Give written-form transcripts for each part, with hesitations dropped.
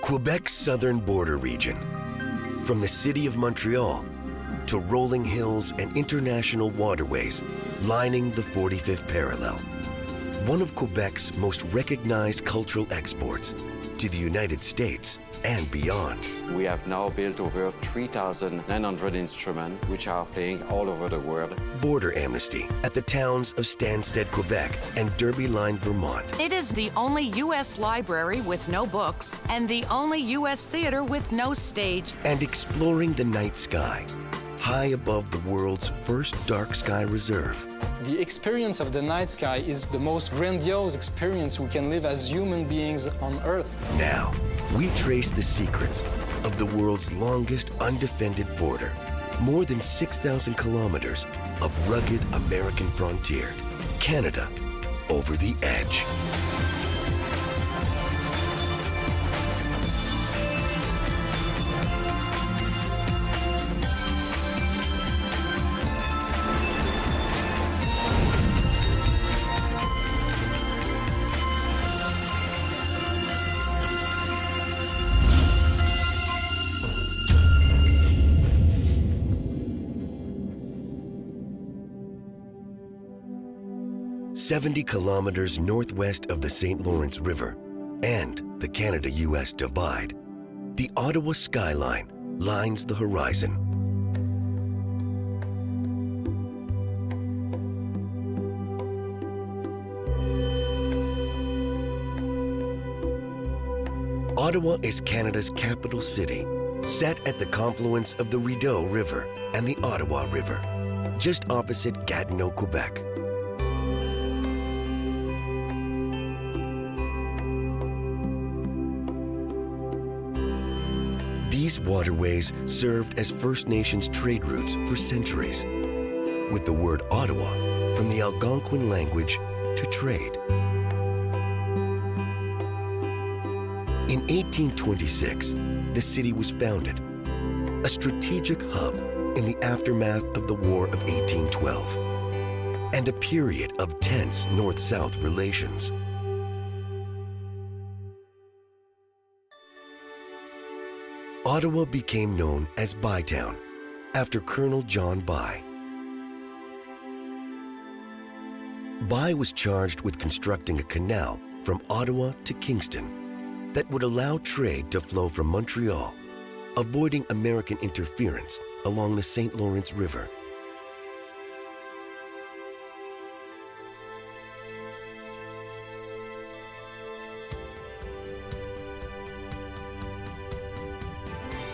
Quebec's southern border region, from the city of Montreal to rolling hills and international waterways lining the 45th parallel. One of Quebec's most recognized cultural exports to the United States and beyond. We have now built over 3,900 instruments which are playing all over the world. Border amnesty at the towns of Stansted, Quebec and Derby Line, Vermont. It is the only U.S. library with no books and the only U.S. theater with no stage. And exploring the night sky, high above the world's first dark sky reserve. The experience of the night sky is the most grandiose experience we can live as human beings on Earth. Now, we trace the secrets of the world's longest undefended border. More than 6,000 kilometers of rugged American frontier. Canada, over the edge. "70 kilometers northwest of the St. Lawrence River and the Canada-U.S. divide, the Ottawa skyline lines the horizon. Ottawa is Canada's capital city, set at the confluence of the Rideau River and the Ottawa River, just opposite Gatineau, Quebec. These waterways served as First Nations trade routes for centuries, with the word Ottawa from the Algonquin language to trade. In 1826, the city was founded, a strategic hub in the aftermath of the War of 1812, and a period of tense North-South relations. Ottawa became known as Bytown, after Colonel John By. By was charged with constructing a canal from Ottawa to Kingston that would allow trade to flow from Montreal, avoiding American interference along the St. Lawrence River.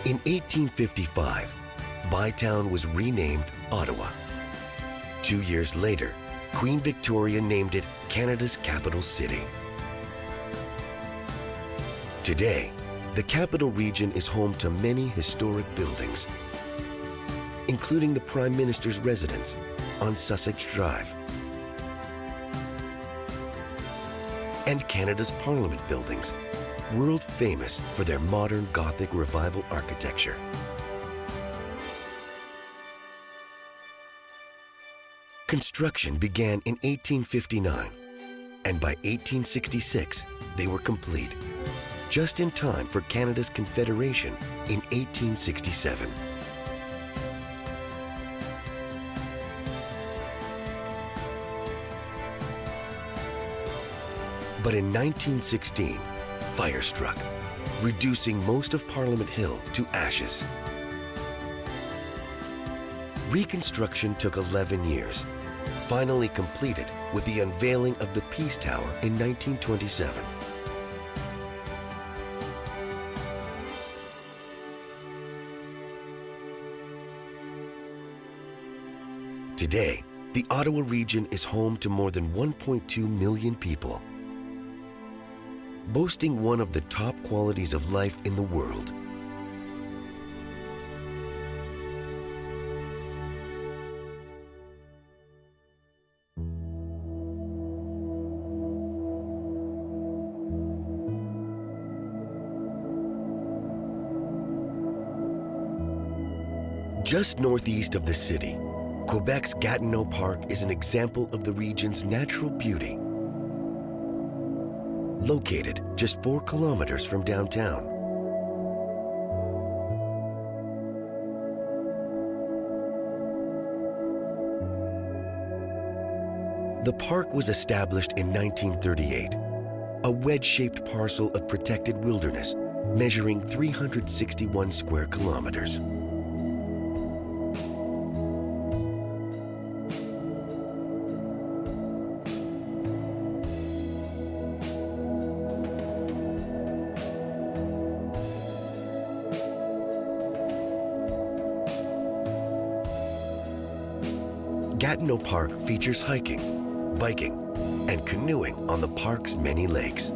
In 1855, Bytown was renamed Ottawa. 2 years later, Queen Victoria named it Canada's capital city. Today, the capital region is home to many historic buildings, including the Prime Minister's residence on Sussex Drive and Canada's Parliament buildings, world famous for their modern Gothic Revival architecture. Construction began in 1859, and by 1866, they were complete, just in time for Canada's Confederation in 1867. But in 1916, fire struck, reducing most of Parliament Hill to ashes. Reconstruction took 11 years, finally completed with the unveiling of the Peace Tower in 1927. Today, the Ottawa region is home to more than 1.2 million people, boasting one of the top qualities of life in the world. Just northeast of the city, Quebec's Gatineau Park is an example of the region's natural beauty. Located just 4 kilometers from downtown, The park was established in 1938, a wedge-shaped parcel of protected wilderness measuring 361 square kilometers. Gatineau Park features hiking, biking, and canoeing on the park's many lakes.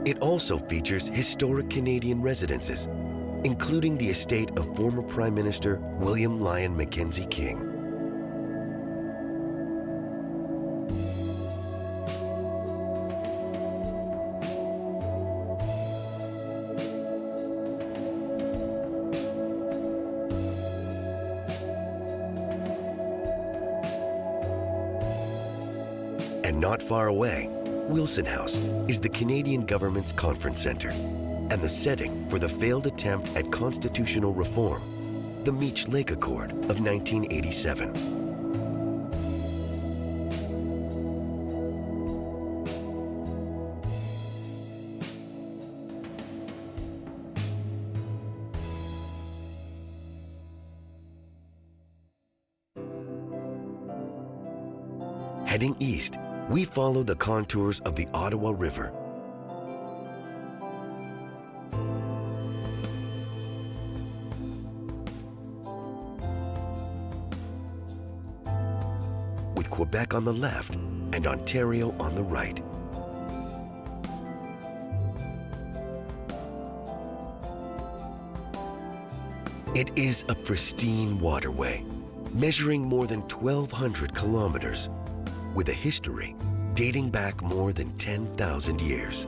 It also features historic Canadian residences, including the estate of former Prime Minister William Lyon Mackenzie King. And not far away, Wilson House is the Canadian government's conference centre and the setting for the failed attempt at constitutional reform, the Meech Lake Accord of 1987. Heading east, we follow the contours of the Ottawa River. With Quebec on the left and Ontario on the right. It is a pristine waterway, measuring more than 1,200 kilometers, with a history dating back more than 10,000 years.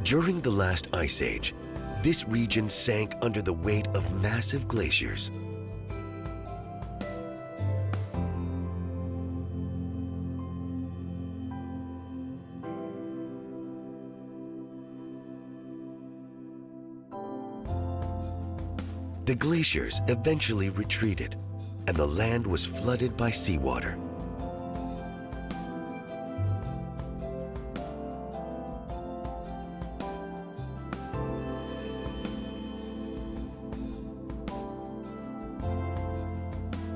During the last ice age, this region sank under the weight of massive glaciers. The glaciers eventually retreated, and the land was flooded by seawater.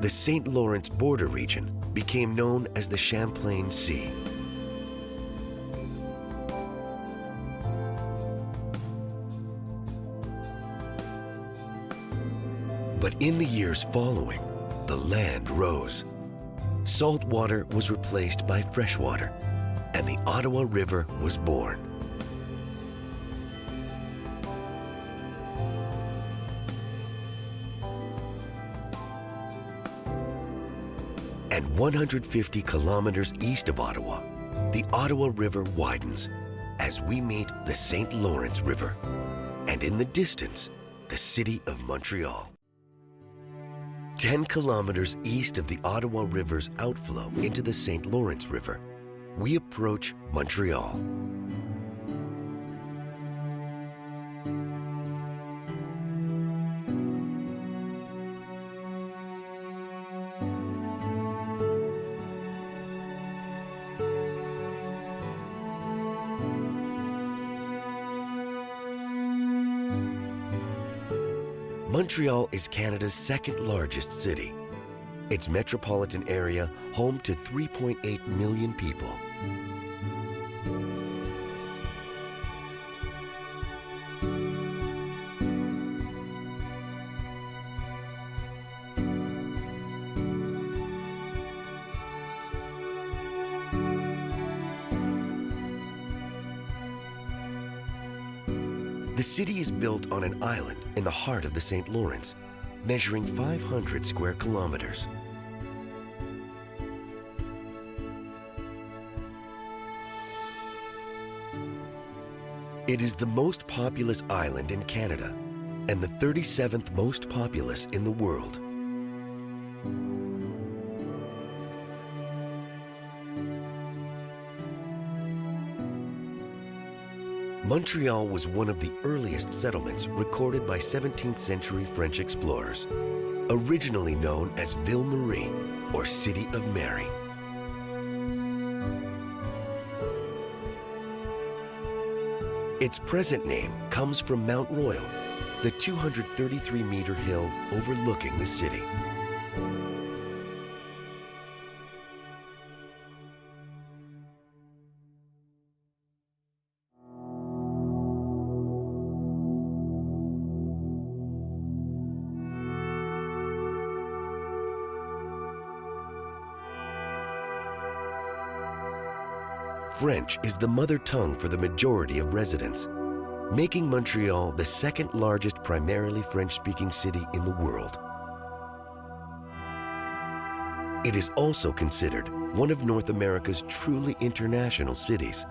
The St. Lawrence border region became known as the Champlain Sea. But in the years following, the land rose. Salt water was replaced by fresh water, and the Ottawa River was born. And 150 kilometers east of Ottawa, the Ottawa River widens as we meet the St. Lawrence River, and in the distance, the city of Montreal. 10 kilometers east of the Ottawa River's outflow into the St. Lawrence River, we approach Montreal. Montreal is Canada's second largest city. Its metropolitan area home to 3.8 million people. The city is built on an island in the heart of the St. Lawrence, measuring 500 square kilometers. It is the most populous island in Canada and the 37th most populous in the world. Montreal was one of the earliest settlements recorded by 17th century French explorers, originally known as Ville Marie, or City of Mary. Its present name comes from Mount Royal, the 233-meter hill overlooking the city. French is the mother tongue for the majority of residents, making Montreal the second largest primarily French-speaking city in the world. It is also considered one of North America's truly international cities,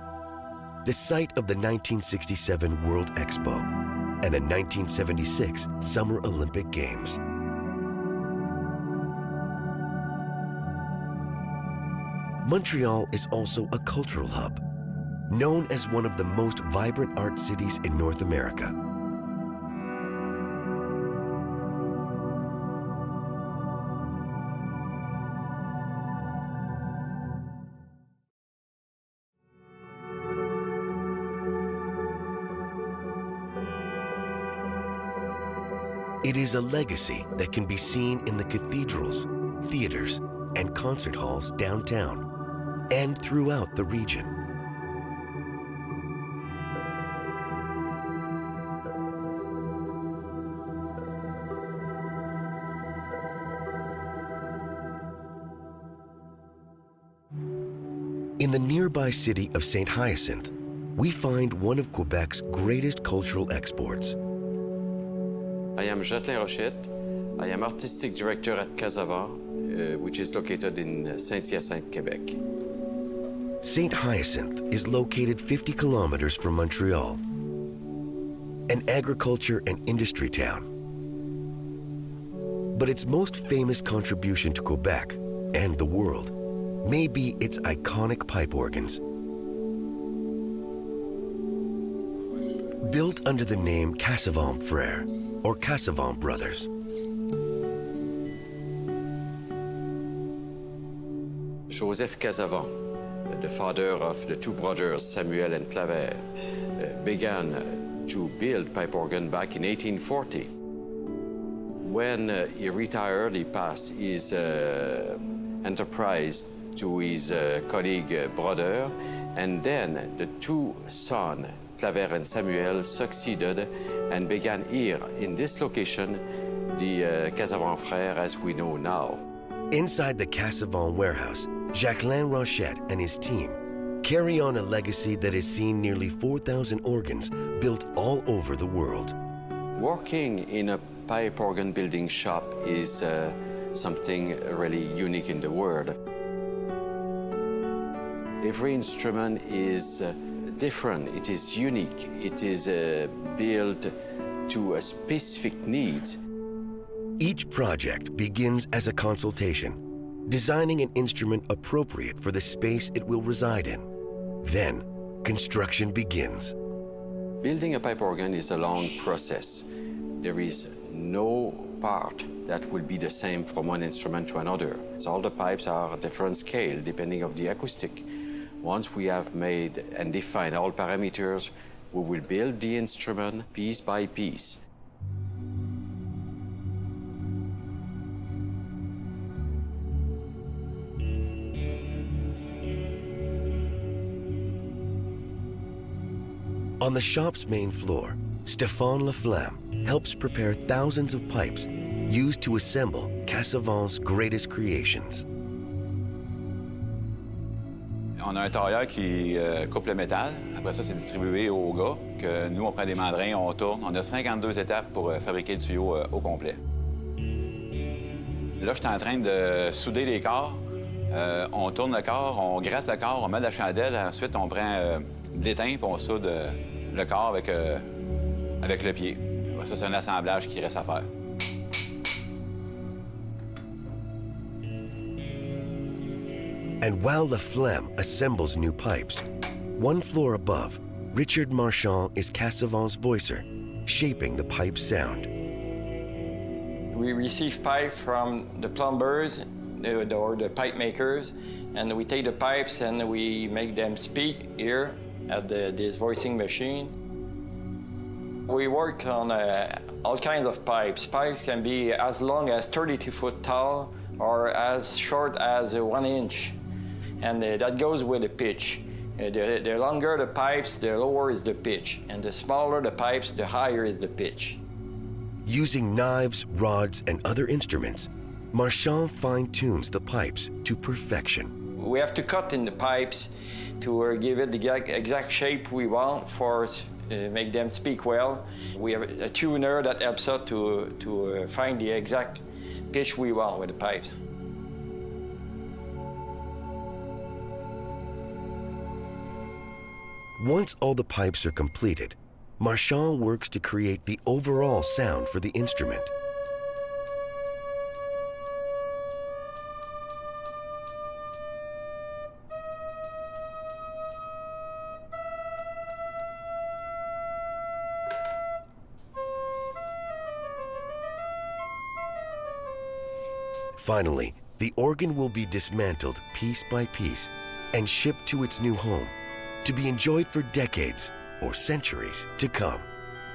the site of the 1967 World Expo and the 1976 Summer Olympic Games. Montreal is also a cultural hub, known as one of the most vibrant art cities in North America. It is a legacy that can be seen in the cathedrals, theaters, and concert halls downtown and throughout the region. In the nearby city of St. Hyacinthe, we find one of Quebec's greatest cultural exports. I am Jacqueline Rochette. I am artistic director at Casavant, which is located in Saint-Hyacinthe, Quebec. St. Hyacinthe is located 50 kilometers from Montreal, an agriculture and industry town. But its most famous contribution to Quebec and the world may be its iconic pipe organs. Built under the name Casavant Frères, or Casavant Brothers. Joseph Casavant, the father of the two brothers Samuel and Claver, began to build pipe organ back in 1840. When he retired, he passed his enterprise to his colleague brother, and then the two sons, Claver and Samuel, succeeded and began here, in this location, the Casavant Frères as we know now. Inside the Casavant warehouse, Jacqueline Rochette and his team carry on a legacy that has seen nearly 4,000 organs built all over the world. Working in a pipe organ building shop is something really unique in the world. Every instrument is different, it is unique, it is built to a specific need. Each project begins as a consultation, designing an instrument appropriate for the space it will reside in. Then, construction begins. Building a pipe organ is a long process. There is no part that will be the same from one instrument to another. So all the pipes are a different scale depending on the acoustic. Once we have made and defined all parameters, we will build the instrument piece by piece. On the shop's main floor, Stéphane Laflamme helps prepare thousands of pipes used to assemble Casavant's greatest creations. On a un tailleur qui coupe le métal. Après ça, c'est distribué aux gars. Que nous, on prend des mandrins, on tourne. On a 52 étapes pour fabriquer le tuyau au complet. Là, je suis en train de souder les corps. On tourne le corps, on gratte le corps, on met de la chandelle. Ensuite, on prend de l'étain puis on soude le corps avec le pied. Ça, c'est un assemblage qui reste à faire. And while Laflamme assembles new pipes, one floor above, Richard Marchand is Cassavant's voicer, shaping the pipe's sound. We receive pipe from the plumbers or the pipe makers, and we take the pipes and we make them speak here at this voicing machine. We work on all kinds of pipes. Pipes can be as long as 32 foot tall or as short as 1 inch. And that goes with the pitch. The longer the pipes, the lower is the pitch. And the smaller the pipes, the higher is the pitch. Using knives, rods, and other instruments, Marchand fine-tunes the pipes to perfection. We have to cut in the pipes to give it the exact shape we want for make them speak well. We have a tuner that helps us to find the exact pitch we want with the pipes. Once all the pipes are completed, Marchand works to create the overall sound for the instrument. Finally, the organ will be dismantled piece by piece and shipped to its new home, to be enjoyed for decades or centuries to come.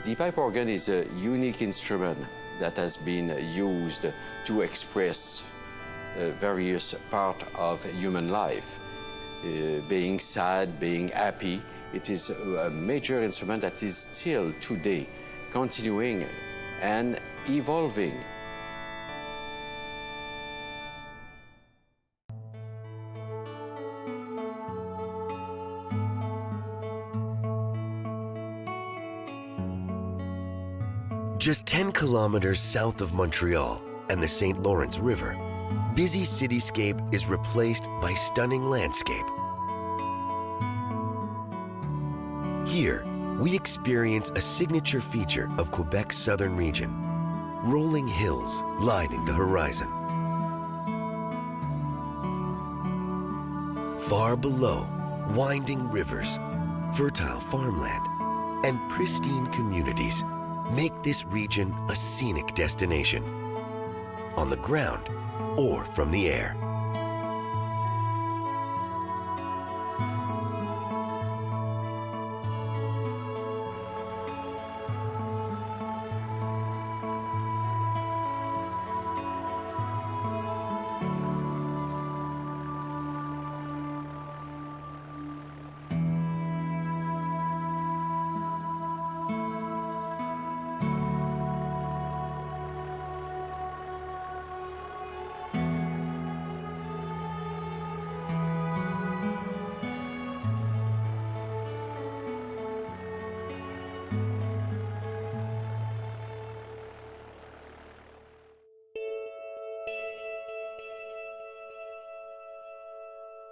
The pipe organ is a unique instrument that has been used to express various parts of human life. Being sad, being happy, it is a major instrument that is still today continuing and evolving. Just 10 kilometers south of Montreal and the St. Lawrence River, busy cityscape is replaced by stunning landscape. Here, we experience a signature feature of Quebec's southern region, rolling hills lining the horizon. Far below, winding rivers, fertile farmland, and pristine communities make this region a scenic destination, on the ground or from the air.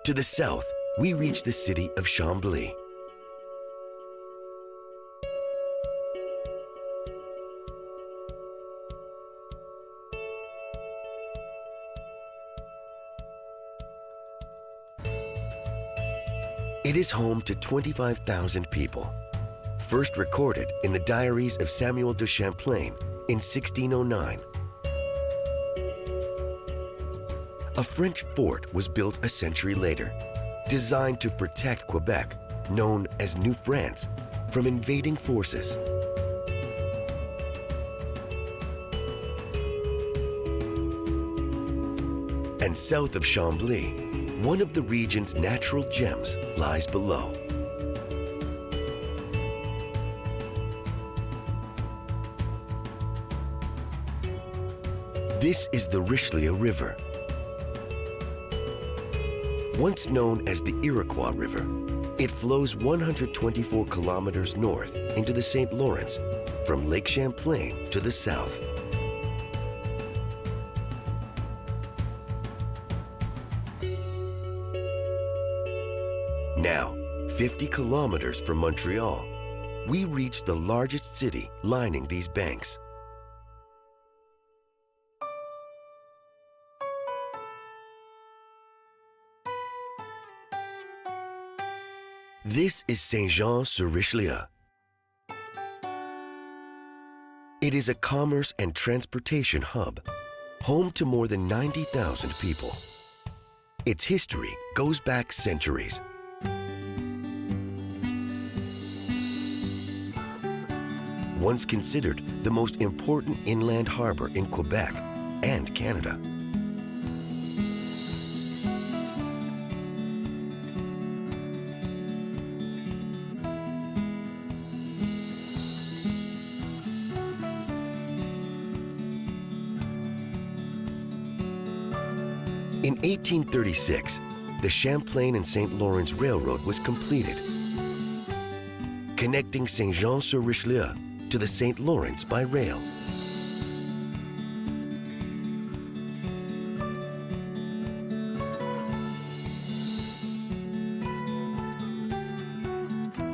To the south, we reach the city of Chambly. It is home to 25,000 people, first recorded in the diaries of Samuel de Champlain in 1609. A French fort was built a century later, designed to protect Quebec, known as New France, from invading forces. And south of Chambly, one of the region's natural gems lies below. This is the Richelieu River. Once known as the Iroquois River, it flows 124 kilometers north into the St. Lawrence from Lake Champlain to the south. Now, 50 kilometers from Montreal, we reach the largest city lining these banks. This is Saint-Jean-sur-Richelieu. It is a commerce and transportation hub, home to more than 90,000 people. Its history goes back centuries. Once considered the most important inland harbor in Quebec and Canada. In 1836, the Champlain and St. Lawrence Railroad was completed, connecting Saint-Jean-sur-Richelieu to the St. Lawrence by rail.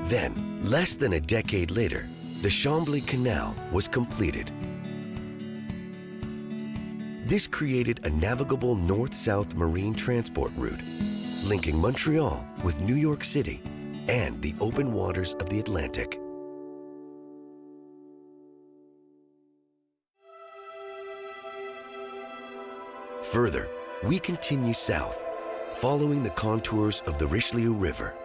Then, less than a decade later, the Chambly Canal was completed. This created a navigable north-south marine transport route, linking Montreal with New York City and the open waters of the Atlantic. Further, we continue south, following the contours of the Richelieu River.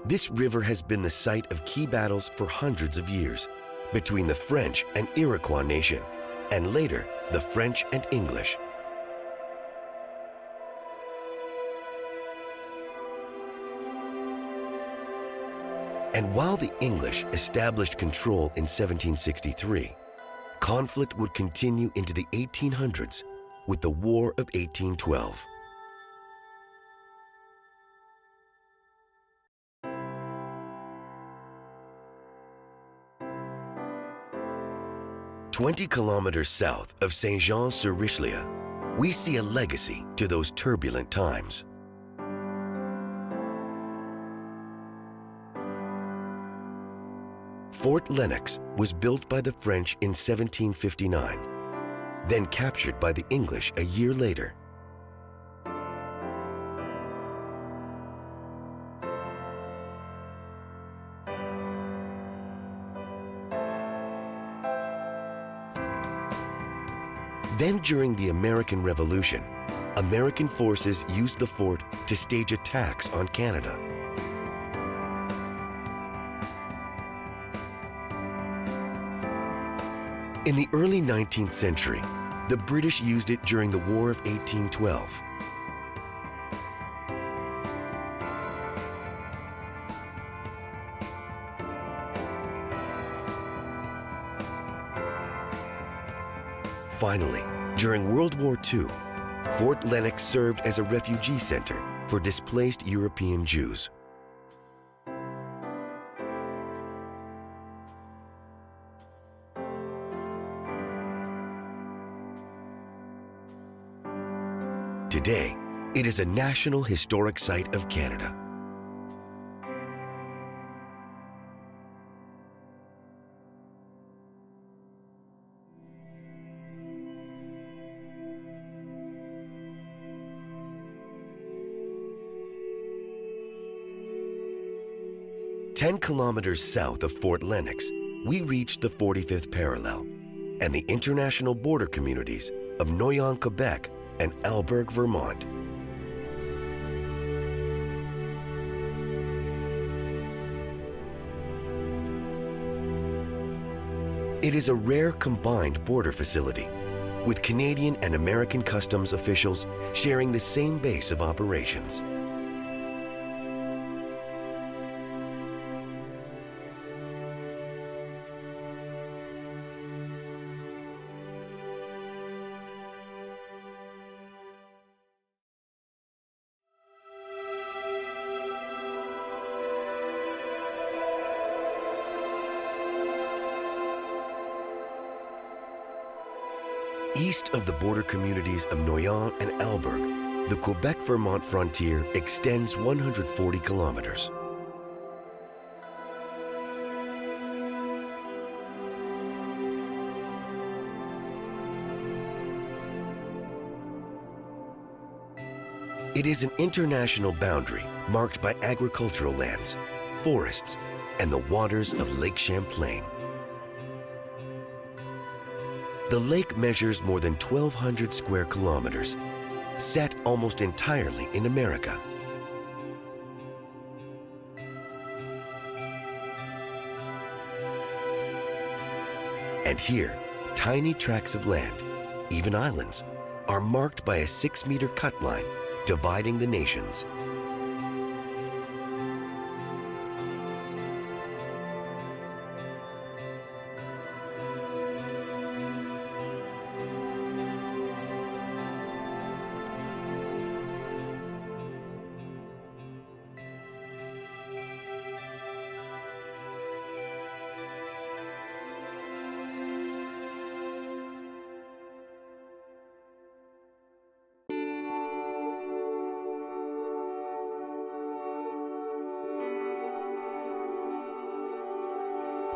This river has been the site of key battles for hundreds of years between the French and Iroquois nation, and later the French and English. And while the English established control in 1763, conflict would continue into the 1800s with the War of 1812. "20 kilometers south of Saint-Jean-sur-Richelieu, we see a legacy to those turbulent times. Fort Lennox was built by the French in 1759, then captured by the English a year later. Then during the American Revolution, American forces used the fort to stage attacks on Canada. In the early 19th century, the British used it during the War of 1812. Finally, during World War II, Fort Lennox served as a refugee center for displaced European Jews. Today, it is a National Historic Site of Canada. "10 kilometers south of Fort Lennox, we reach the 45th parallel and the international border communities of Noyon, Quebec, and Alberg, Vermont. It is a rare combined border facility, with Canadian and American customs officials sharing the same base of operations. East of the border communities of Noyon and Alberg, the Quebec-Vermont frontier extends 140 kilometers. It is an international boundary marked by agricultural lands, forests, and the waters of Lake Champlain. The lake measures more than 1,200 square kilometers, set almost entirely in America. And here, tiny tracts of land, even islands, are marked by a 6-meter cut line dividing the nations.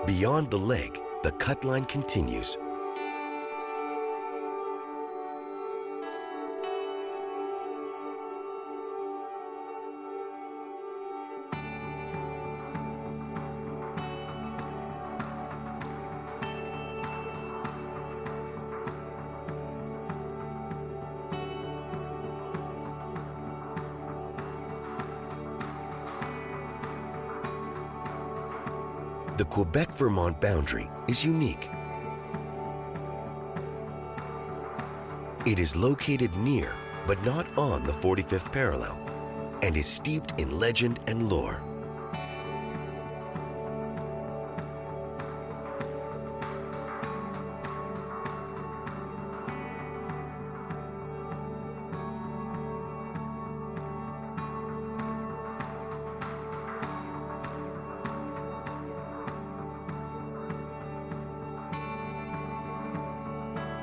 Beyond the lake, the cut line continues. The Quebec-Vermont boundary is unique. It is located near, but not on the 45th parallel, and is steeped in legend and lore.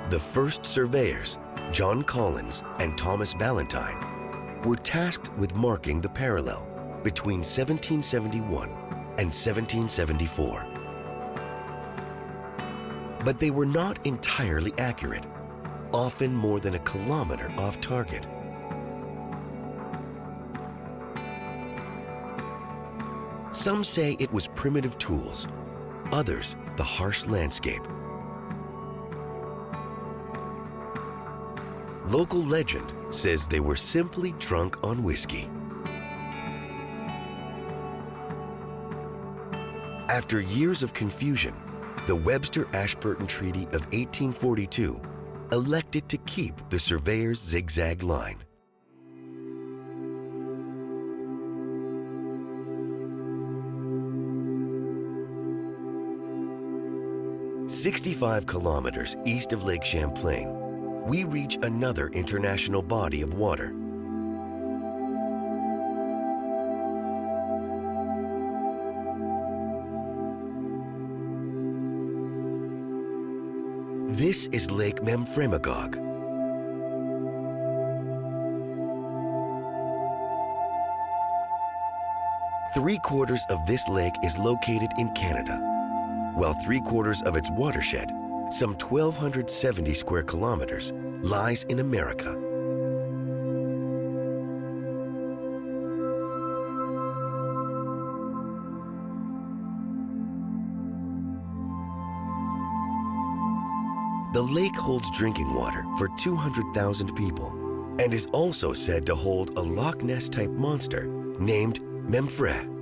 The first surveyors, John Collins and Thomas Valentine, were tasked with marking the parallel between 1771 and 1774. But they were not entirely accurate, often more than a kilometer off target. Some say it was primitive tools, others the harsh landscape. Local legend says they were simply drunk on whiskey. After years of confusion, the Webster-Ashburton Treaty of 1842 elected to keep the surveyor's zigzag line. "65 kilometers east of Lake Champlain, we reach another international body of water. This is Lake Memphremagog. Three-quarters of this lake is located in Canada, while three-quarters of its watershed, some 1,270 square kilometers, lies in America. The lake holds drinking water for 200,000 people and is also said to hold a Loch Ness-type monster named Memphremagog.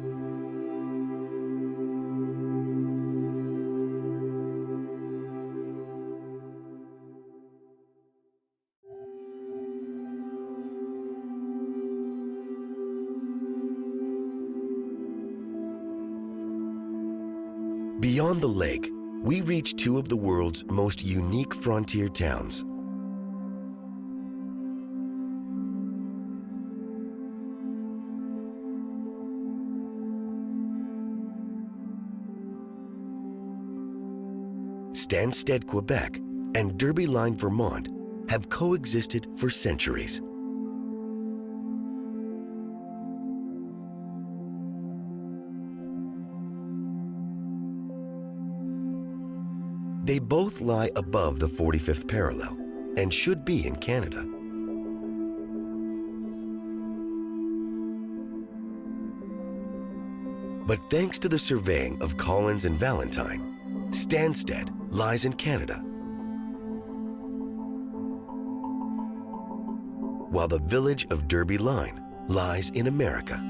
Beyond the lake, we reach two of the world's most unique frontier towns. Stansted, Quebec, and Derby Line, Vermont, have coexisted for centuries. They both lie above the 45th parallel and should be in Canada. But thanks to the surveying of Collins and Valentine, Stansted lies in Canada, while the village of Derby Line lies in America.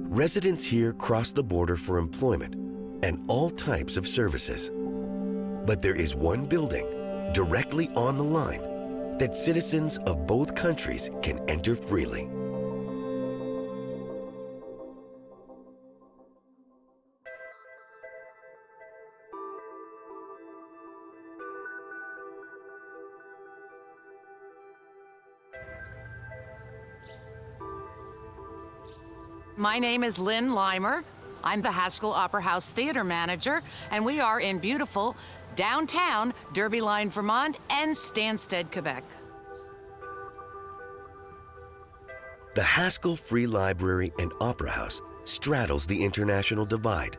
Residents here cross the border for employment and all types of services. But there is one building directly on the line that citizens of both countries can enter freely. My name is Lynn Limer. I'm the Haskell Opera House Theater Manager, and we are in beautiful downtown Derby Line, Vermont, and Stansted, Quebec. The Haskell Free Library and Opera House straddles the international divide.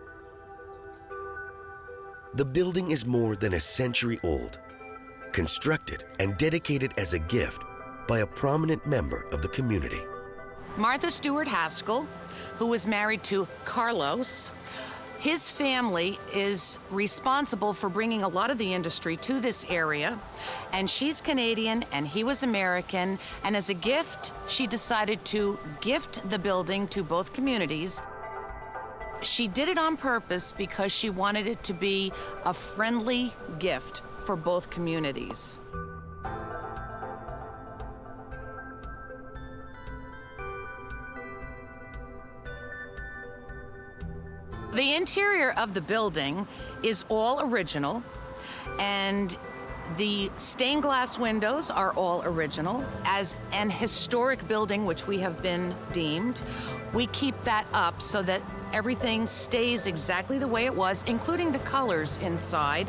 The building is more than a century old, constructed and dedicated as a gift by a prominent member of the community. Martha Stewart Haskell, who was married to Carlos, his family is responsible for bringing a lot of the industry to this area, and she's Canadian and he was American, and as a gift, she decided to gift the building to both communities. She did it on purpose because she wanted it to be a friendly gift for both communities. The interior of the building is all original, and the stained glass windows are all original. As an historic building, which we have been deemed, we keep that up so that everything stays exactly the way it was, including the colors inside.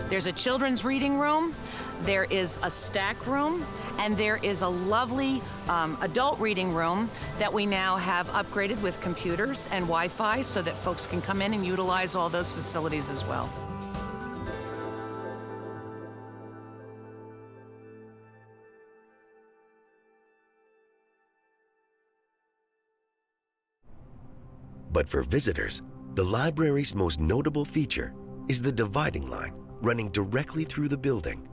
There's a children's reading room, there is a stack room, and there is a lovely adult reading room that we now have upgraded with computers and Wi-Fi so that folks can come in and utilize all those facilities as well. But for visitors, the library's most notable feature is the dividing line running directly through the building,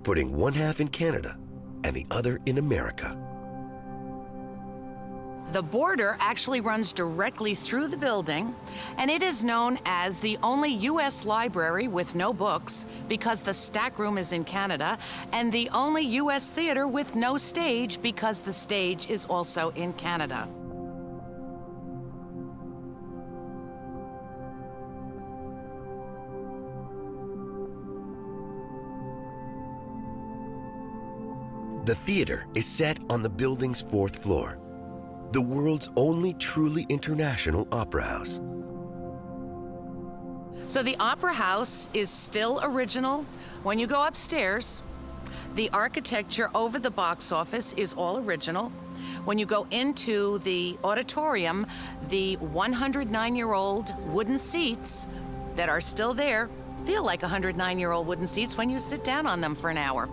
putting one half in Canada and the other in America. The border actually runs directly through the building, and it is known as the only U.S. library with no books because the stack room is in Canada, and the only U.S. theater with no stage because the stage is also in Canada. The theater is set on the building's 4th floor, the world's only truly international opera house. So the Opera House is still original. When you go upstairs, the architecture over the box office is all original. When you go into the auditorium, the 109-year-old wooden seats that are still there feel like 109-year-old wooden seats when you sit down on them for an hour.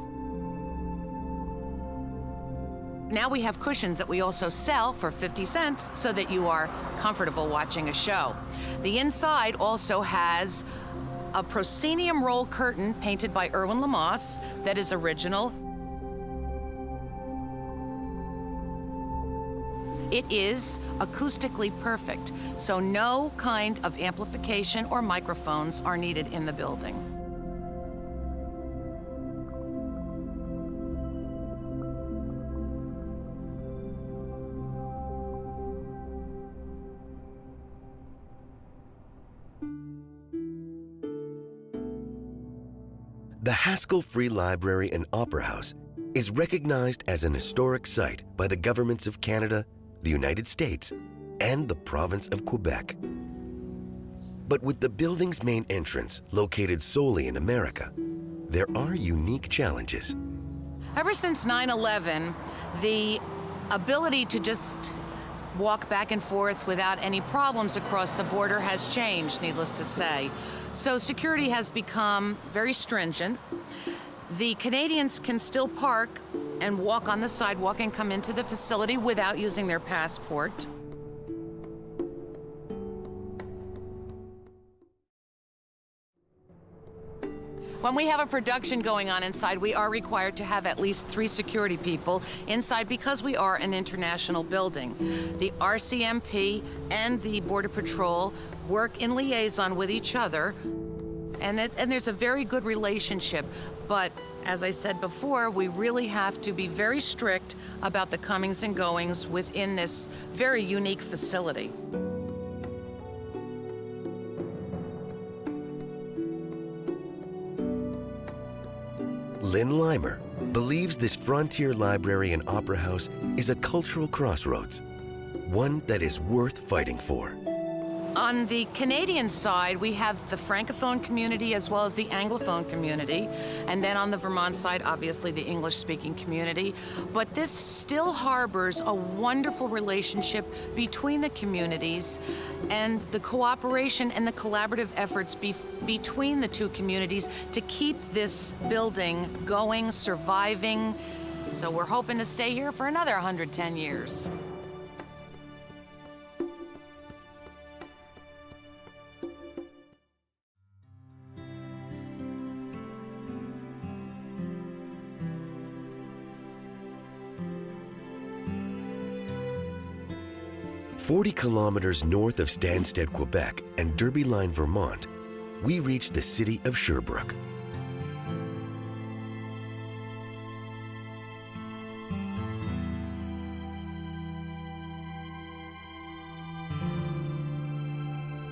Now we have cushions that we also sell for 50 cents so that you are comfortable watching a show. The inside also has a proscenium roll curtain painted by Erwin Lamass that is original. It is acoustically perfect, so no kind of amplification or microphones are needed in the building. The Haskell Free Library and Opera House is recognized as an historic site by the governments of Canada, the United States, and the province of Quebec. But with the building's main entrance located solely in America, there are unique challenges. Ever since 9/11, the ability to just walk back and forth without any problems across the border has changed, needless to say. So security has become very stringent. The Canadians can still park and walk on the sidewalk and come into the facility without using their passport. When we have a production going on inside, we are required to have at least 3 security people inside because we are an international building. The RCMP and the Border Patrol work in liaison with each other, and there's a very good relationship. But as I said before, we really have to be very strict about the comings and goings within this very unique facility. Lynn Limer believes this frontier library and opera house is a cultural crossroads, one that is worth fighting for. On the Canadian side, we have the Francophone community as well as the Anglophone community. And then on the Vermont side, obviously the English-speaking community. But this still harbors a wonderful relationship between the communities, and the cooperation and the collaborative efforts between the two communities to keep this building going, surviving. So we're hoping to stay here for another 110 years. "40 kilometers north of Stansted, Quebec, and Derby Line, Vermont, we reach the city of Sherbrooke.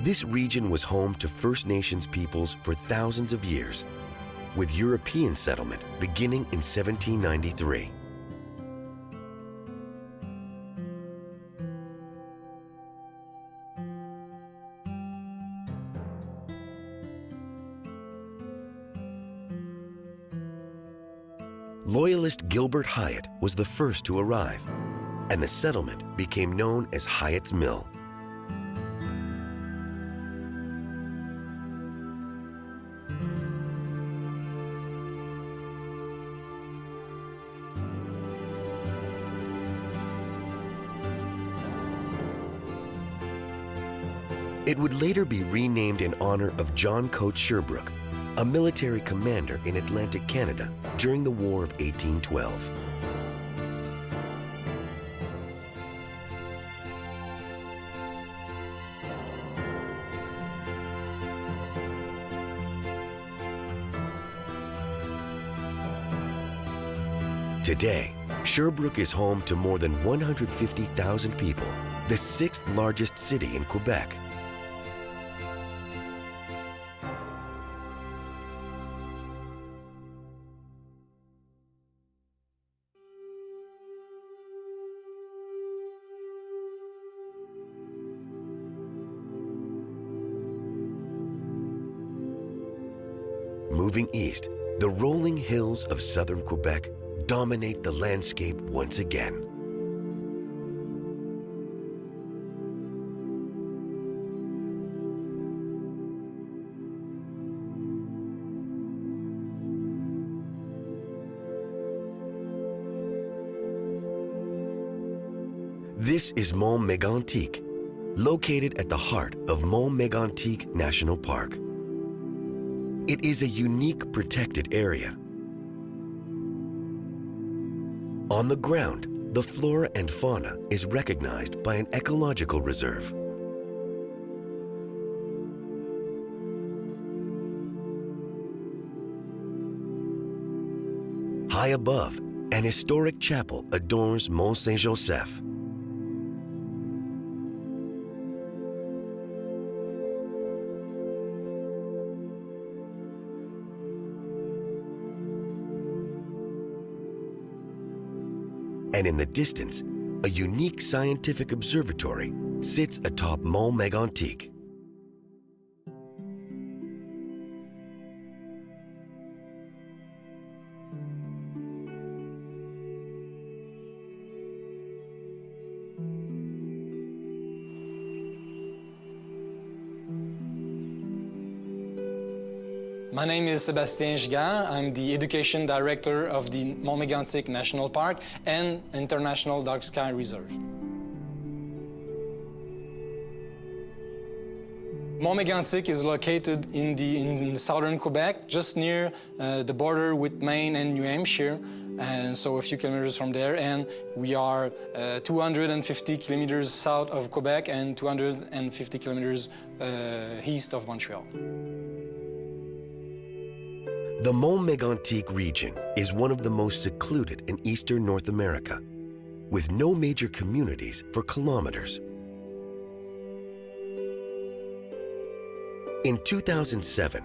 This region was home to First Nations peoples for thousands of years, with European settlement beginning in 1793. Loyalist Gilbert Hyatt was the first to arrive, and the settlement became known as Hyatt's Mill. It would later be renamed in honor of John Coates Sherbrooke, a military commander in Atlantic Canada during the War of 1812. Today, Sherbrooke is home to more than 150,000 people, the 6th largest city in Quebec. Moving east, the rolling hills of southern Quebec dominate the landscape once again. This is Mont Mégantic, located at the heart of Mont Mégantic National Park. It is a unique protected area. On the ground, the flora and fauna is recognized by an ecological reserve. High above, an historic chapel adorns Mont Saint-Joseph. And in the distance, a unique scientific observatory sits atop Mont Mégantic. My name is Sébastien Gigard. I'm the Education Director of the Mont Mégantic National Park and International Dark Sky Reserve. Mont Mégantic is located in southern Quebec, just near the border with Maine and New Hampshire, and so a few kilometers from there. And we are 250 kilometers south of Quebec and 250 kilometers east of Montreal. The Mont Mégantic region is one of the most secluded in eastern North America, with no major communities for kilometers. In 2007,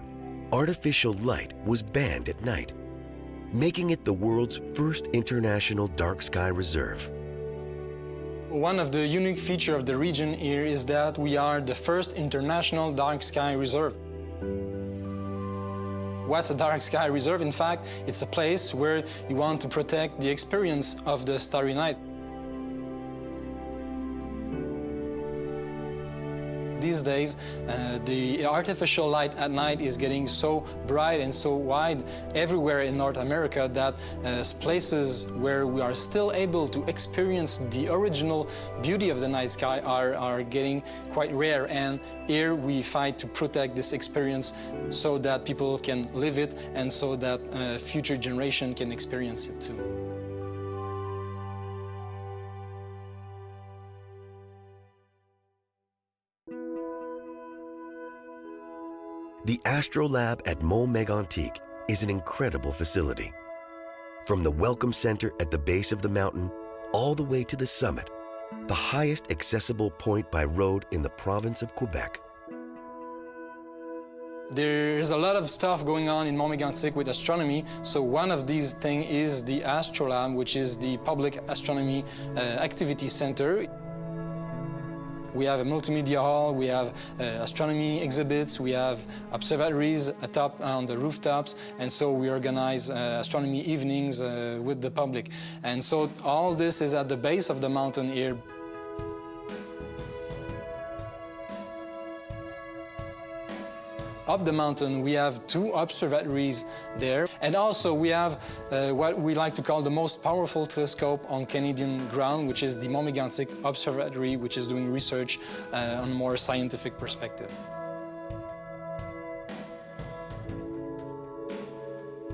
artificial light was banned at night, making it the world's first international dark sky reserve. One of the unique features of the region here is that we are the first international dark sky reserve. What's a dark sky reserve? In fact, it's a place where you want to protect the experience of the starry night. These days, the artificial light at night is getting so bright and so wide everywhere in North America that places where we are still able to experience the original beauty of the night sky are getting quite rare. And here we fight to protect this experience so that people can live it and so that future generation can experience it too. The Astrolab at Mont Mégantic is an incredible facility. From the Welcome Center at the base of the mountain all the way to the summit, the highest accessible point by road in the province of Quebec. There's a lot of stuff going on in Mont Mégantic with astronomy, so one of these things is the Astrolab, which is the public astronomy activity center. We have a multimedia hall, we have astronomy exhibits, we have observatories atop on the rooftops, and so we organize astronomy evenings with the public. And so all this is at the base of the mountain here. Up the mountain, we have two observatories there, and also we have what we like to call the most powerful telescope on Canadian ground, which is the Mont Mégantic Observatory, which is doing research on a more scientific perspective.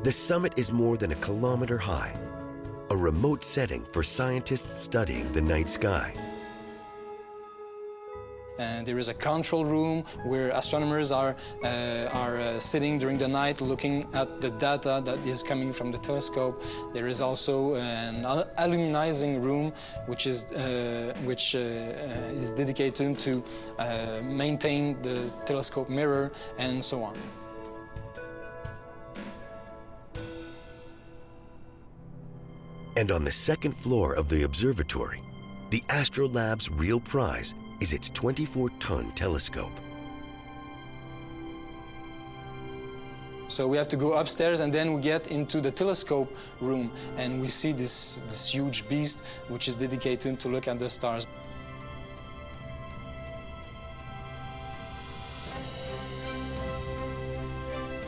The summit is more than a kilometer high, a remote setting for scientists studying the night sky. And there is a control room where astronomers are sitting during the night looking at the data that is coming from the telescope. There is also an illuminizing room which is dedicated to maintain the telescope mirror and so on. And on the second floor of the observatory, the Astrolab's real prize is its 24-ton telescope. So we have to go upstairs and then we get into the telescope room and we see this huge beast which is dedicated to look at the stars.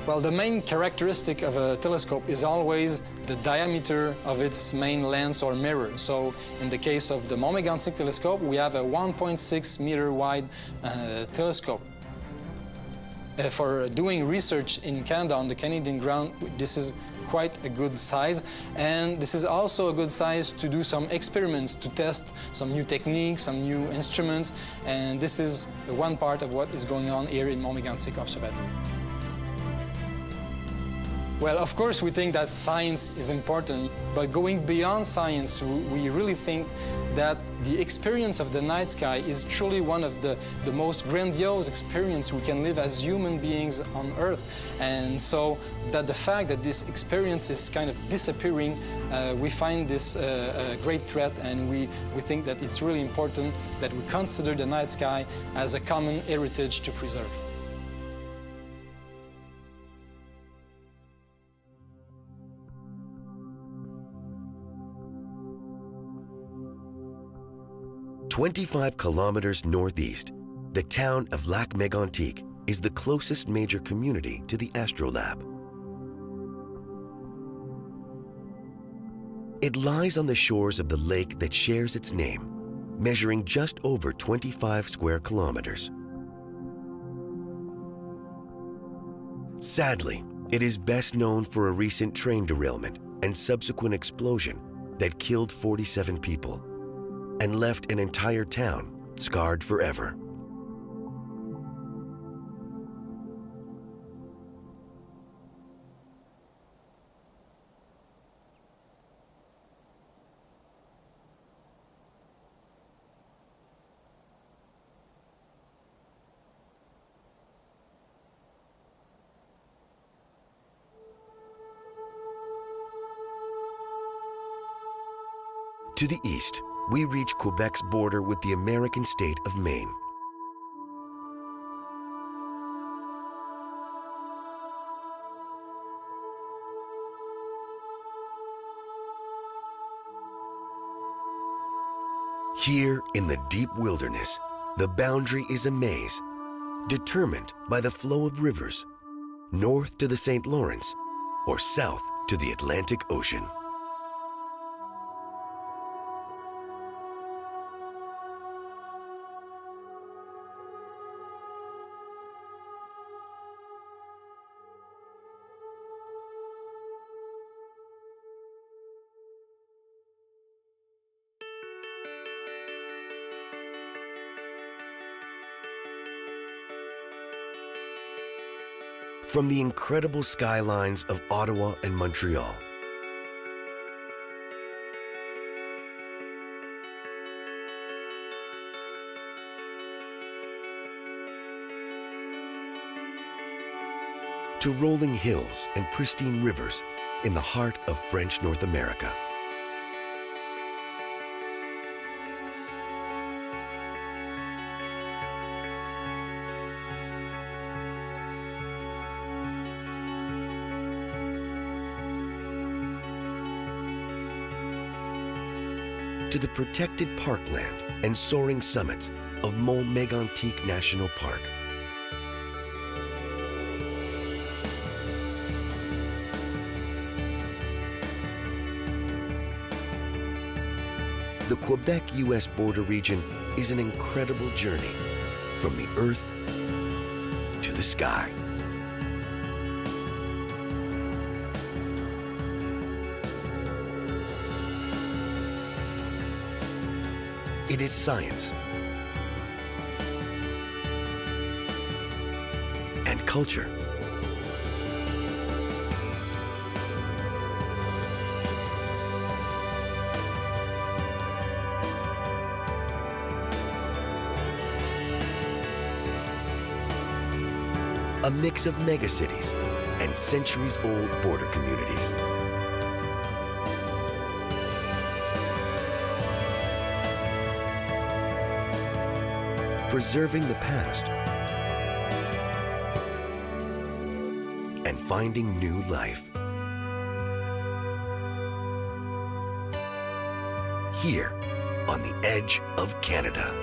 Well, the main characteristic of a telescope is always the diameter of its main lens or mirror. So in the case of the Mont Mégantic telescope, we have a 1.6 meter wide telescope. For doing research in Canada on the Canadian ground, this is quite a good size, and this is also a good size to do some experiments, to test some new techniques, some new instruments, and this is one part of what is going on here in Mont Mégantic Observatory. Well, of course, we think that science is important, but going beyond science, we really think that the experience of the night sky is truly one of the most grandiose experience we can live as human beings on Earth. And so that the fact that this experience is kind of disappearing, we find this a great threat, and we think that it's really important that we consider the night sky as a common heritage to preserve. "25 kilometers northeast, the town of Lac-Mégantic is the closest major community to the astrolabe. It lies on the shores of the lake that shares its name, measuring just over 25 square kilometers. Sadly, it is best known for a recent train derailment and subsequent explosion that killed 47 people and left an entire town scarred forever. To the east, we reach Quebec's border with the American state of Maine. Here in the deep wilderness, the boundary is a maze, determined by the flow of rivers, north to the St. Lawrence or south to the Atlantic Ocean. From the incredible skylines of Ottawa and Montreal, to rolling hills and pristine rivers in the heart of French North America. To the protected parkland and soaring summits of Mont-Mégantic National Park. The Quebec-U.S. border region is an incredible journey from the earth to the sky. It is science and culture. A mix of megacities and centuries-old border communities. Preserving the past and finding new life. Here on the edge of Canada.